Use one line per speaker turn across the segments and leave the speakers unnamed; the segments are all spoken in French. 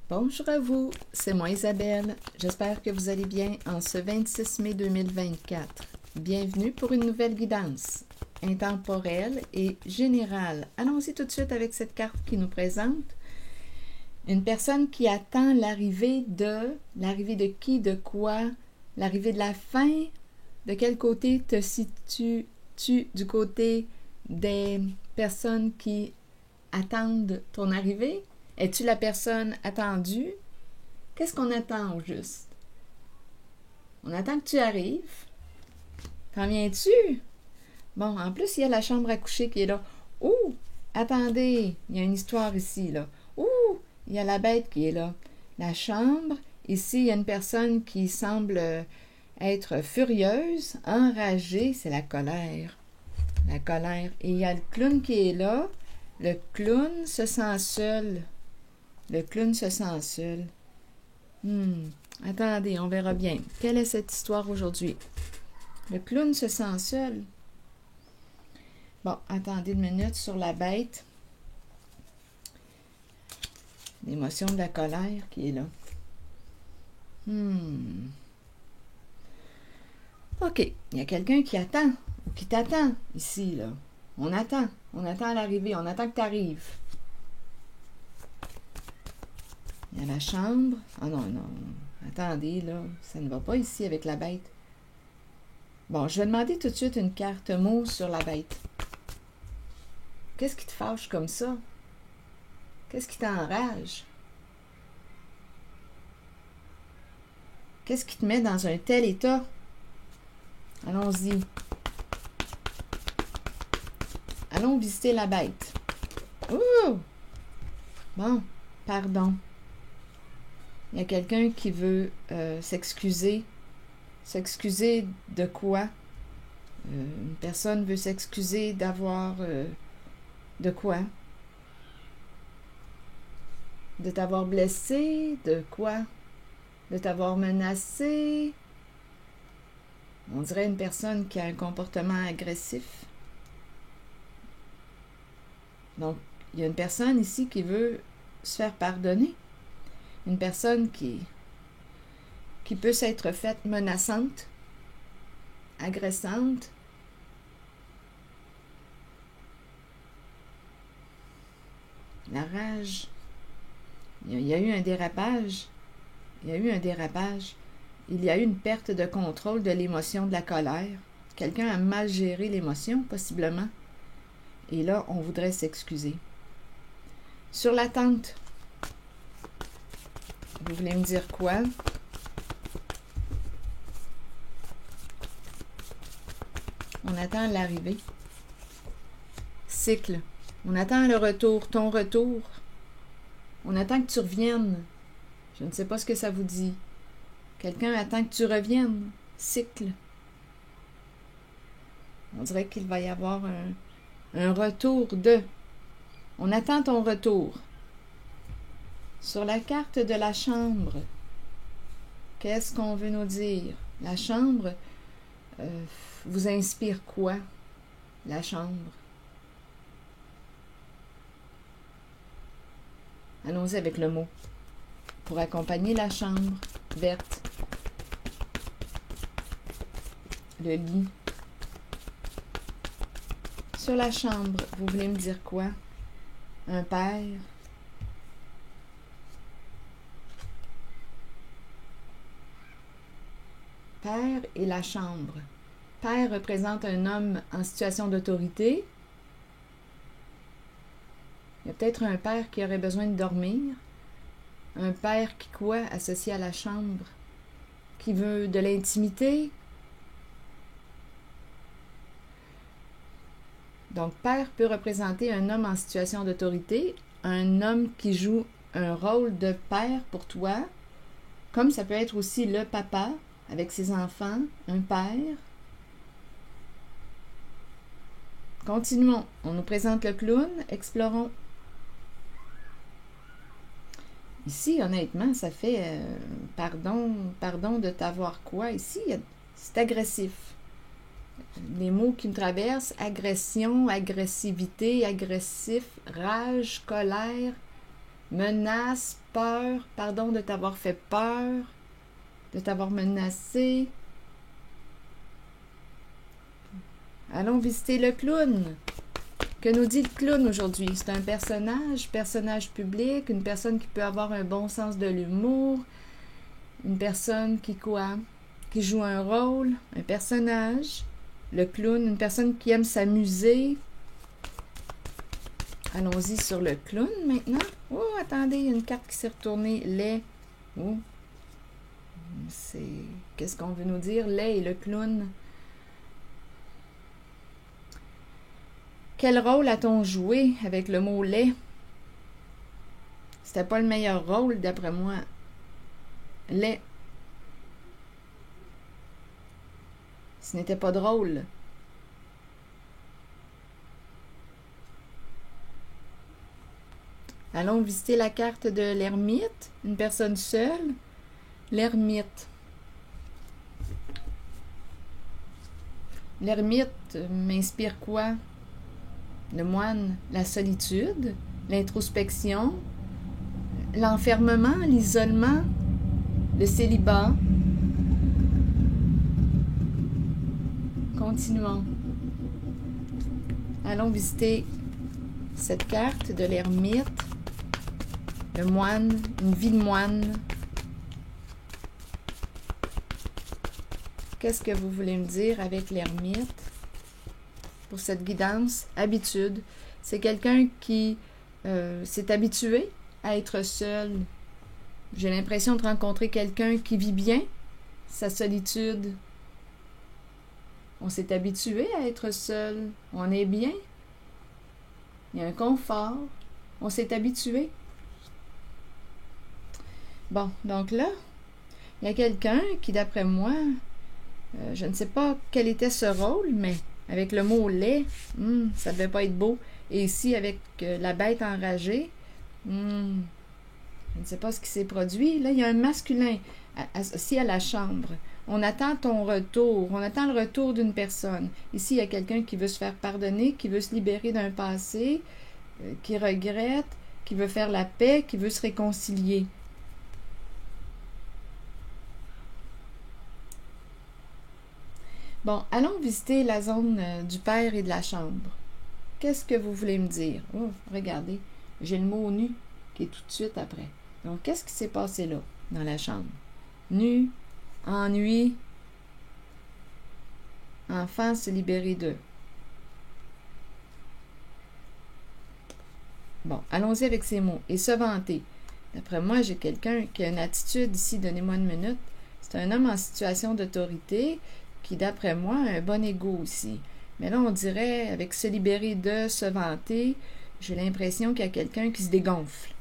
Bonjour à vous, c'est moi Isabelle. J'espère que vous allez bien en ce 26 mai 2024. Bienvenue pour une nouvelle guidance intemporelle et générale. Allons-y tout de suite avec cette carte qui nous présente une personne qui attend l'arrivée de qui, de quoi, l'arrivée de la fin. De quel côté te situes-tu du côté des personnes qui attendent ton arrivée? Es-tu la personne attendue? Qu'est-ce qu'on attend au juste? On attend que tu arrives. Quand viens-tu? Bon, en plus, il y a la chambre à coucher qui est là. Ouh! Attendez, il y a une histoire ici, là. Ouh! Il y a la bête qui est là. La chambre, ici, il y a une personne qui semble être furieuse, enragée, c'est la colère. La colère. Et il y a le clown qui est là. Le clown se sent seul. Le clown se sent seul. Attendez, on verra bien. Quelle est cette histoire aujourd'hui? Le clown se sent seul. Bon, attendez une minute sur la bête. L'émotion de la colère qui est là. OK, il y a quelqu'un qui attend, ou qui t'attend ici, là. On attend l'arrivée, on attend que tu arrives. Il y a la chambre. Ah non, attendez, là, ça ne va pas ici avec la bête. Bon, je vais demander tout de suite une carte mot sur la bête. Qu'est-ce qui te fâche comme ça? Qu'est-ce qui t'enrage? Qu'est-ce qui te met dans un tel état? Allons-y. Allons visiter la bête. Ouh! Bon, pardon. Il y a quelqu'un qui veut s'excuser. S'excuser de quoi? Une personne veut s'excuser d'avoir... de quoi? De t'avoir blessé? De quoi? De t'avoir menacé? On dirait une personne qui a un comportement agressif. Donc, il y a une personne ici qui veut se faire pardonner. Une personne qui peut s'être faite menaçante, agressante. La rage. Il y a eu un dérapage. Il y a eu une perte de contrôle de l'émotion de la colère. Quelqu'un a mal géré l'émotion, possiblement. Et là, on voudrait s'excuser. Sur l'attente, vous voulez me dire quoi? On attend l'arrivée. Cycle. On attend le retour, ton retour. On attend que tu reviennes. Je ne sais pas ce que ça vous dit. Quelqu'un attend que tu reviennes. Cycle. On dirait qu'il va y avoir un retour de. On attend ton retour. Sur la carte de la chambre, qu'est-ce qu'on veut nous dire? La chambre vous inspire quoi? La chambre. Allons-y avec le mot. Pour accompagner la chambre verte. Le lit. Sur la chambre, vous voulez me dire quoi? Un père. Père et la chambre. Père représente un homme en situation d'autorité. Il y a peut-être un père qui aurait besoin de dormir. Un père qui quoi? Associé à la chambre. Qui veut de l'intimité. Donc, père peut représenter un homme en situation d'autorité, un homme qui joue un rôle de père pour toi, comme ça peut être aussi le papa avec ses enfants, un père. Continuons. On nous présente le clown, explorons. Ici, honnêtement, ça fait pardon de t'avoir quoi? Ici, c'est agressif. Les mots qui me traversent, agression, agressivité, agressif, rage, colère. menace, peur, pardon de t'avoir fait peur, de t'avoir menacé. Allons visiter le clown. Que nous dit le clown aujourd'hui? C'est un personnage public, une personne qui peut avoir un bon sens de l'humour, une personne qui quoi? Qui joue un rôle, un personnage. Le clown, une personne qui aime s'amuser. Allons-y sur le clown maintenant. Oh, attendez, il y a une carte qui s'est retournée. Lait. Oh. C'est... Qu'est-ce qu'on veut nous dire? Lait et le clown. Quel rôle a-t-on joué avec le mot lait? C'était pas le meilleur rôle, d'après moi. Lait. Ce n'était pas drôle. Allons visiter la carte de l'ermite, une personne seule. L'ermite. L'ermite m'inspire quoi? Le moine, la solitude, l'introspection, l'enfermement, l'isolement, le célibat. Continuons. Allons visiter cette carte de l'ermite, le moine, une vie de moine. Qu'est-ce que vous voulez me dire avec l'ermite pour cette guidance? Habitude. C'est quelqu'un qui s'est habitué à être seul. J'ai l'impression de rencontrer quelqu'un qui vit bien sa solitude. On s'est habitué à être seul. On est bien. Il y a un confort. On s'est habitué. Bon, donc là, il y a quelqu'un qui, d'après moi, je ne sais pas quel était ce rôle, mais avec le mot lait, ça devait pas être beau. Et ici, avec la bête enragée, je ne sais pas ce qui s'est produit. Là, il y a un masculin associé à la chambre. On attend ton retour. On attend le retour d'une personne. Ici, il y a quelqu'un qui veut se faire pardonner, qui veut se libérer d'un passé, qui regrette, qui veut faire la paix, qui veut se réconcilier. Bon, allons visiter la zone du père et de la chambre. Qu'est-ce que vous voulez me dire? Oh, regardez, j'ai le mot nu qui est tout de suite après. Donc, qu'est-ce qui s'est passé là, dans la chambre? Nu, ennui, enfant se libérer d'eux. Bon, allons-y avec ces mots. Et se vanter. D'après moi, j'ai quelqu'un qui a une attitude ici, donnez-moi une minute. C'est un homme en situation d'autorité qui, d'après moi, a un bon ego aussi. Mais là, on dirait, avec se libérer de, se vanter, j'ai l'impression qu'il y a quelqu'un qui se dégonfle.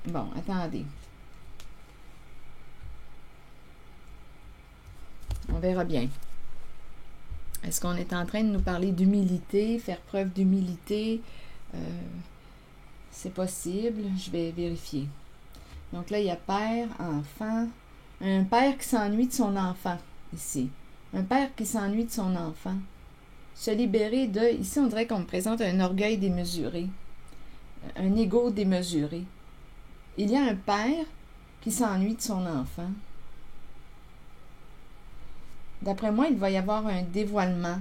Bon, attendez. On verra bien. Est-ce qu'on est en train de nous parler d'humilité, faire preuve d'humilité? C'est possible, je vais vérifier. Donc là, il y a père, enfant. Un père qui s'ennuie de son enfant, ici. Un père qui s'ennuie de son enfant. Se libérer de... Ici, on dirait qu'on me présente un orgueil démesuré. Un ego démesuré. Il y a un père qui s'ennuie de son enfant. D'après moi, il va y avoir un dévoilement.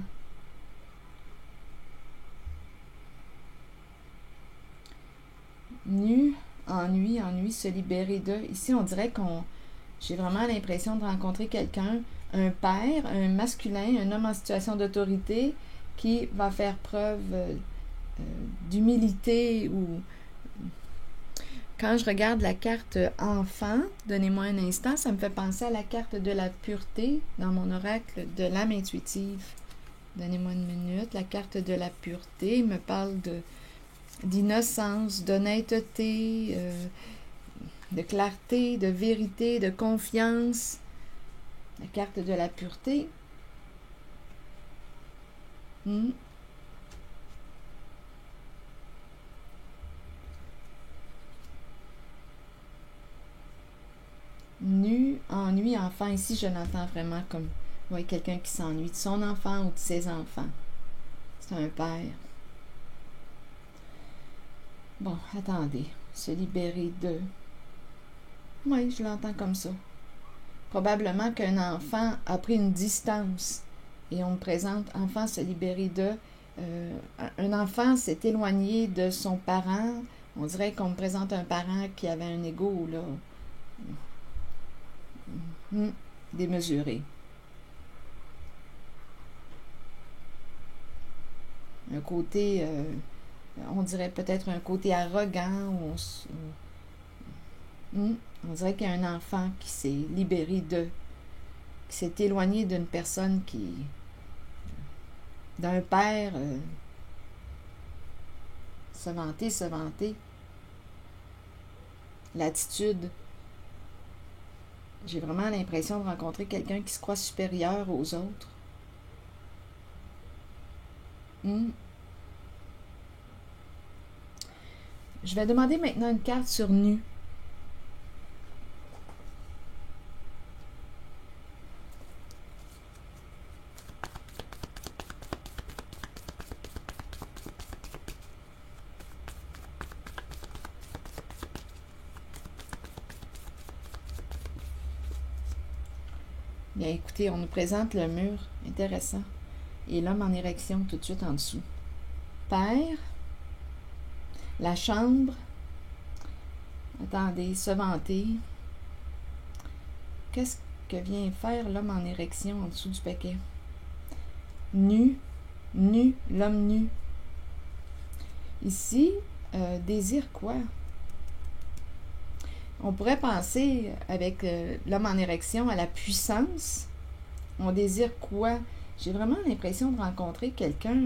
Nu, ennui, se libérer d'eux. Ici, on dirait qu'on... J'ai vraiment l'impression de rencontrer quelqu'un, un père, un masculin, un homme en situation d'autorité qui va faire preuve d'humilité ou... Quand je regarde la carte enfant, donnez-moi un instant, ça me fait penser à la carte de la pureté dans mon oracle de l'âme intuitive. Donnez-moi une minute. La carte de la pureté me parle d'innocence, d'honnêteté, de clarté, de vérité, de confiance. La carte de la pureté. Nu, ennui, enfant. Ici, je l'entends vraiment comme quelqu'un qui s'ennuie de son enfant ou de ses enfants. C'est un père. Bon, attendez. Se libérer de... Oui, je l'entends comme ça. Probablement qu'un enfant a pris une distance et on me présente enfant se libérer de... un enfant s'est éloigné de son parent. On dirait qu'on me présente un parent qui avait un ego, là, démesuré. Un côté, on dirait peut-être un côté arrogant. On dirait qu'il y a un enfant qui s'est libéré qui s'est éloigné d'une personne d'un père, se vanter. L'attitude. J'ai vraiment l'impression de rencontrer quelqu'un qui se croit supérieur aux autres. Je vais demander maintenant une carte sur nu. Bien, écoutez, on nous présente le mur. Intéressant. Et l'homme en érection tout de suite en dessous. Père. La chambre. Attendez, se vanter. Qu'est-ce que vient faire l'homme en érection en dessous du paquet? Nu. Nu. L'homme nu. Ici, désire quoi? On pourrait penser, avec l'homme en érection, à la puissance. On désire quoi? J'ai vraiment l'impression de rencontrer quelqu'un,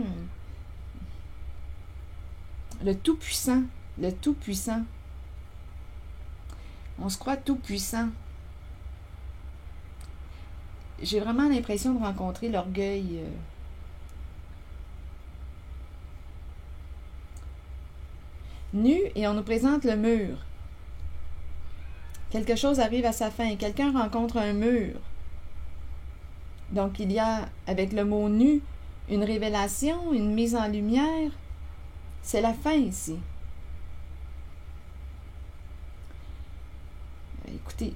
le tout-puissant. Le tout-puissant. On se croit tout-puissant. J'ai vraiment l'impression de rencontrer l'orgueil. Nu, et on nous présente le mur. Quelque chose arrive à sa fin. Quelqu'un rencontre un mur. Donc, il y a, avec le mot nu, une révélation, une mise en lumière. C'est la fin ici. Écoutez.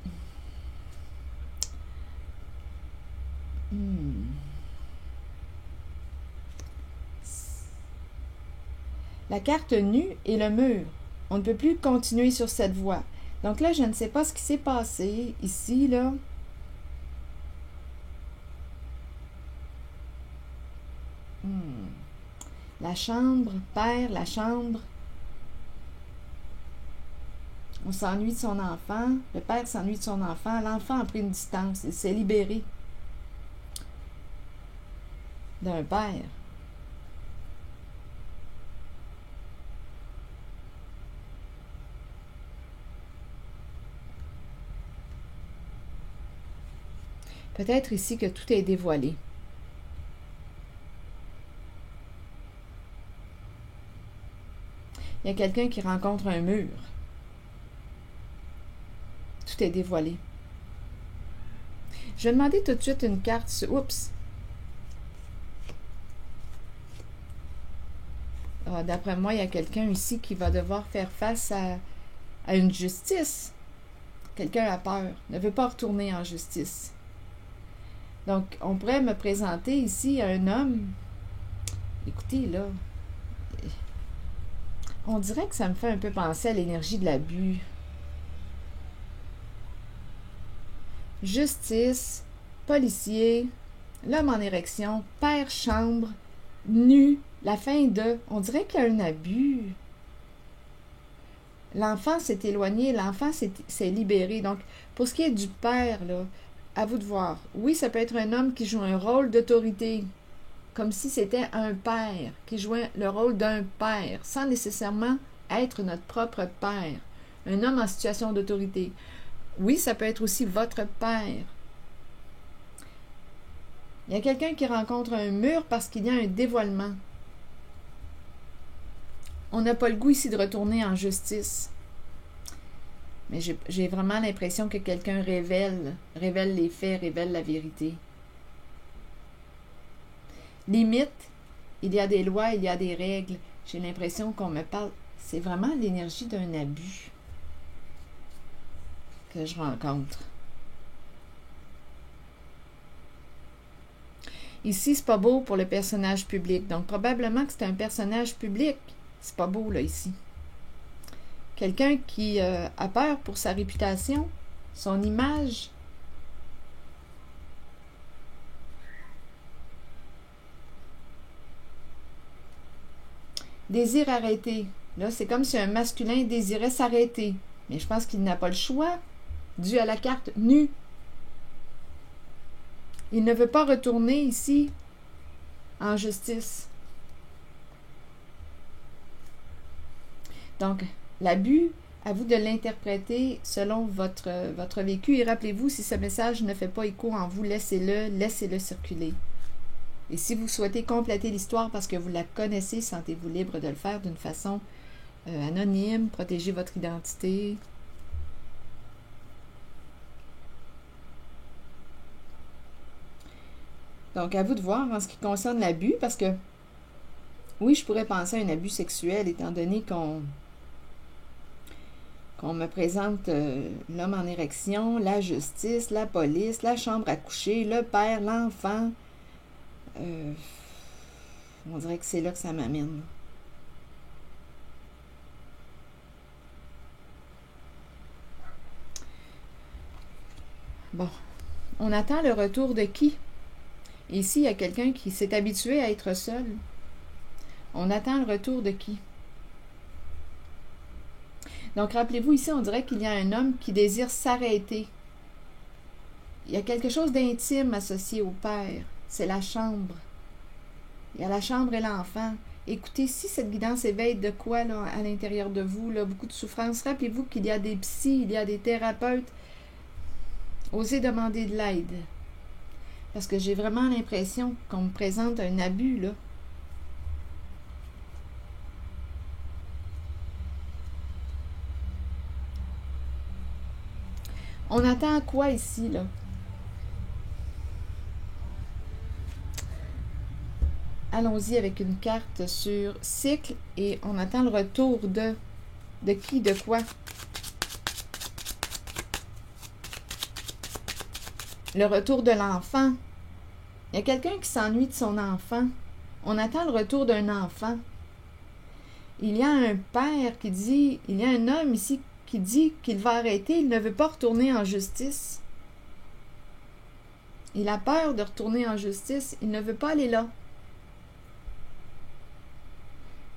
La carte nue et le mur. On ne peut plus continuer sur cette voie. Donc là, je ne sais pas ce qui s'est passé ici, là. La chambre, père, la chambre. On s'ennuie de son enfant. Le père s'ennuie de son enfant. L'enfant a pris une distance. Il s'est libéré d'un père. Peut-être ici que tout est dévoilé. Il y a quelqu'un qui rencontre un mur. Tout est dévoilé. Je vais demander tout de suite une carte sur... Oups! D'après moi, il y a quelqu'un ici qui va devoir faire face à une justice. Quelqu'un a peur, ne veut pas retourner en justice. Donc, on pourrait me présenter ici un homme. Écoutez, là, on dirait que ça me fait un peu penser à l'énergie de l'abus. Justice, policier, l'homme en érection, père chambre, nu, la fin de... On dirait qu'il y a un abus. L'enfant s'est éloigné, l'enfant s'est libéré. Donc, pour ce qui est du père, là, à vous de voir. Oui, ça peut être un homme qui joue un rôle d'autorité, comme si c'était un père, qui jouait le rôle d'un père, sans nécessairement être notre propre père. Un homme en situation d'autorité. Oui, ça peut être aussi votre père. Il y a quelqu'un qui rencontre un mur parce qu'il y a un dévoilement. On n'a pas le goût ici de retourner en justice. Mais j'ai vraiment l'impression que quelqu'un révèle les faits, révèle la vérité. Limite, il y a des lois, il y a des règles. J'ai l'impression qu'on me parle. C'est vraiment l'énergie d'un abus que je rencontre. Ici, c'est pas beau pour le personnage public. Donc, probablement que c'est un personnage public. C'est pas beau, là, ici. Quelqu'un qui a peur pour sa réputation, son image. Désir arrêté. Là, c'est comme si un masculin désirait s'arrêter. Mais je pense qu'il n'a pas le choix, dû à la carte nue. Il ne veut pas retourner ici en justice. Donc, l'abus, à vous de l'interpréter selon votre vécu. Et rappelez-vous, si ce message ne fait pas écho en vous, laissez-le circuler. Et si vous souhaitez compléter l'histoire parce que vous la connaissez, sentez-vous libre de le faire d'une façon anonyme, protégez votre identité. Donc, à vous de voir en ce qui concerne l'abus, parce que, oui, je pourrais penser à un abus sexuel, étant donné qu'on me présente l'homme en érection, la justice, la police, la chambre à coucher, le père, l'enfant. On dirait que c'est là que ça m'amène. Bon, on attend le retour de qui? Ici, il y a quelqu'un qui s'est habitué à être seul. On attend le retour de qui? Donc, rappelez-vous, ici, on dirait qu'il y a un homme qui désire s'arrêter. Il y a quelque chose d'intime associé au père. C'est la chambre. Il y a la chambre et l'enfant. Écoutez, si cette guidance éveille de quoi là, à l'intérieur de vous, là, beaucoup de souffrance, rappelez-vous qu'il y a des psys, il y a des thérapeutes. Osez demander de l'aide. Parce que j'ai vraiment l'impression qu'on me présente un abus, là. On attend quoi ici, là? Allons-y avec une carte sur cycle et on attend le retour de qui, de quoi? Le retour de l'enfant. Il y a quelqu'un qui s'ennuie de son enfant. On attend le retour d'un enfant. Il y a un père qui dit, il y a un homme ici qui dit qu'il va arrêter, il ne veut pas retourner en justice. Il a peur de retourner en justice, il ne veut pas aller là.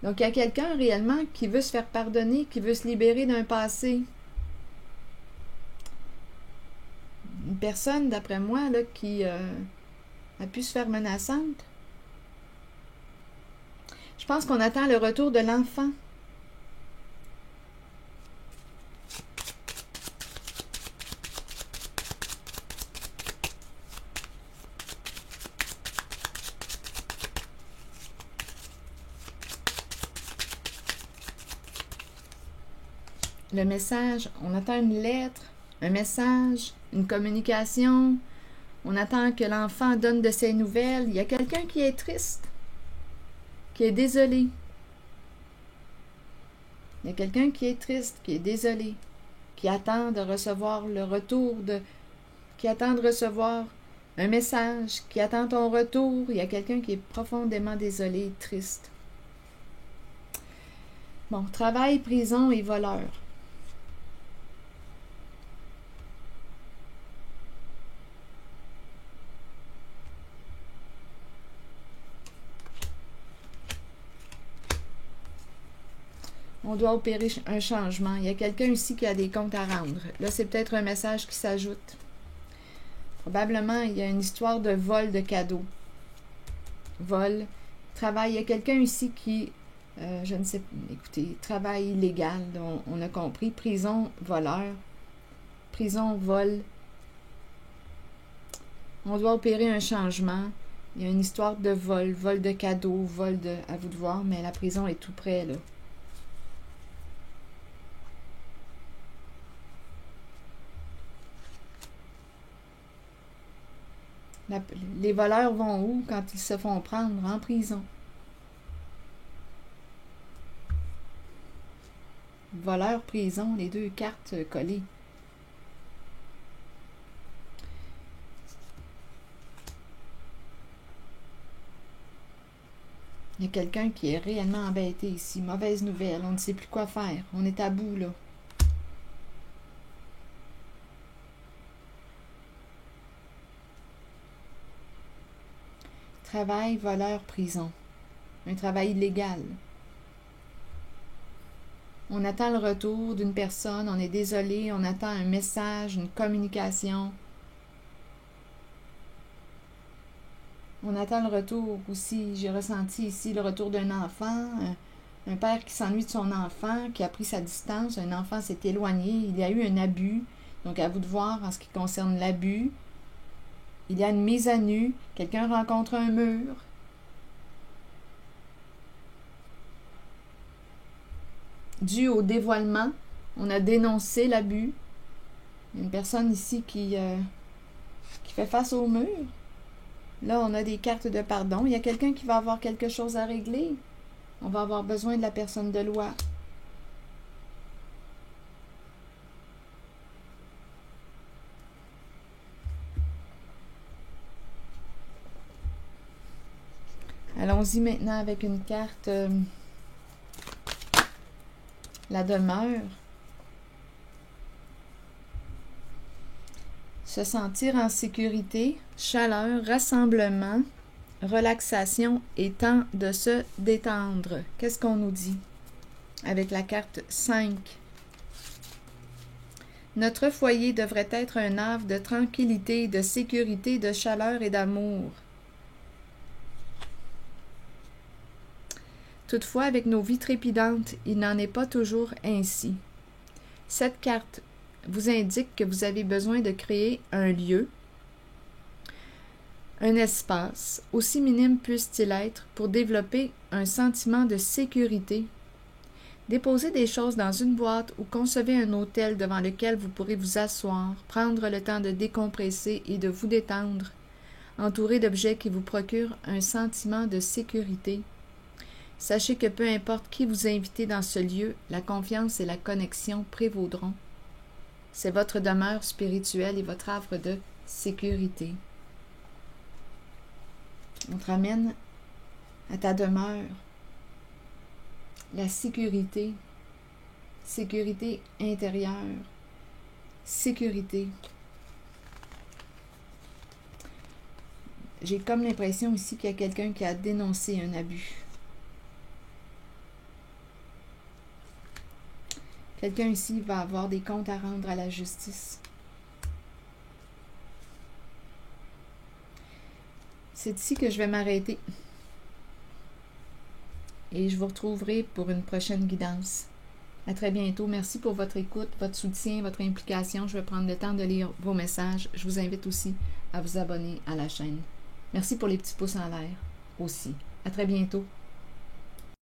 Donc, il y a quelqu'un réellement qui veut se faire pardonner, qui veut se libérer d'un passé. Une personne, d'après moi, là, qui a pu se faire menaçante. Je pense qu'on attend le retour de l'enfant. Le message, on attend une lettre, un message, une communication. On attend que l'enfant donne de ses nouvelles. Il y a quelqu'un qui est triste, qui est désolé. Il y a quelqu'un qui est triste, qui est désolé, qui attend de recevoir le retour qui attend de recevoir un message, qui attend ton retour. Il y a quelqu'un qui est profondément désolé, triste. Bon, travail, prison et voleur. On doit opérer un changement. Il y a quelqu'un ici qui a des comptes à rendre. Là, c'est peut-être un message qui s'ajoute. Probablement, il y a une histoire de vol de cadeaux. Vol, travail. Il y a quelqu'un ici qui, je ne sais pas, écoutez, travail illégal, on a compris. Prison, voleur. Prison, vol. On doit opérer un changement. Il y a une histoire de vol de cadeaux, vol de, à vous de voir, mais la prison est tout près, là. Les voleurs vont où quand ils se font prendre? En prison. voleur, prison, les deux cartes collées. Il y a quelqu'un qui est réellement embêté ici. Mauvaise nouvelle, on ne sait plus quoi faire. On est à bout, là. Travail, voleur, prison. Un travail illégal. On attend le retour d'une personne, on est désolé, on attend un message, une communication. On attend le retour aussi, j'ai ressenti ici le retour d'un enfant, un père qui s'ennuie de son enfant, qui a pris sa distance, un enfant s'est éloigné, il y a eu un abus. Donc à vous de voir en ce qui concerne l'abus. Il y a une mise à nu, quelqu'un rencontre un mur. Dû au dévoilement, on a dénoncé l'abus. Il y a une personne ici qui fait face au mur. Là, on a des cartes de pardon. Il y a quelqu'un qui va avoir quelque chose à régler. On va avoir besoin de la personne de loi. Allons-y maintenant avec une carte, la demeure. Se sentir en sécurité, chaleur, rassemblement, relaxation et temps de se détendre. Qu'est-ce qu'on nous dit avec la carte 5? Notre foyer devrait être un havre de tranquillité, de sécurité, de chaleur et d'amour. Toutefois, avec nos vies trépidantes, il n'en est pas toujours ainsi. Cette carte vous indique que vous avez besoin de créer un lieu, un espace, aussi minime puisse-t-il être, pour développer un sentiment de sécurité. Déposez des choses dans une boîte ou concevez un hôtel devant lequel vous pourrez vous asseoir, prendre le temps de décompresser et de vous détendre, entouré d'objets qui vous procurent un sentiment de sécurité. Sachez que peu importe qui vous invitez dans ce lieu, la confiance et la connexion prévaudront. C'est votre demeure spirituelle et votre havre de sécurité. On te ramène à ta demeure. La sécurité. Sécurité intérieure. Sécurité. J'ai comme l'impression ici qu'il y a quelqu'un qui a dénoncé un abus. Quelqu'un ici va avoir des comptes à rendre à la justice. C'est ici que je vais m'arrêter. Et je vous retrouverai pour une prochaine guidance. À très bientôt. Merci pour votre écoute, votre soutien, votre implication. Je vais prendre le temps de lire vos messages. Je vous invite aussi à vous abonner à la chaîne. Merci pour les petits pouces en l'air aussi. À très bientôt.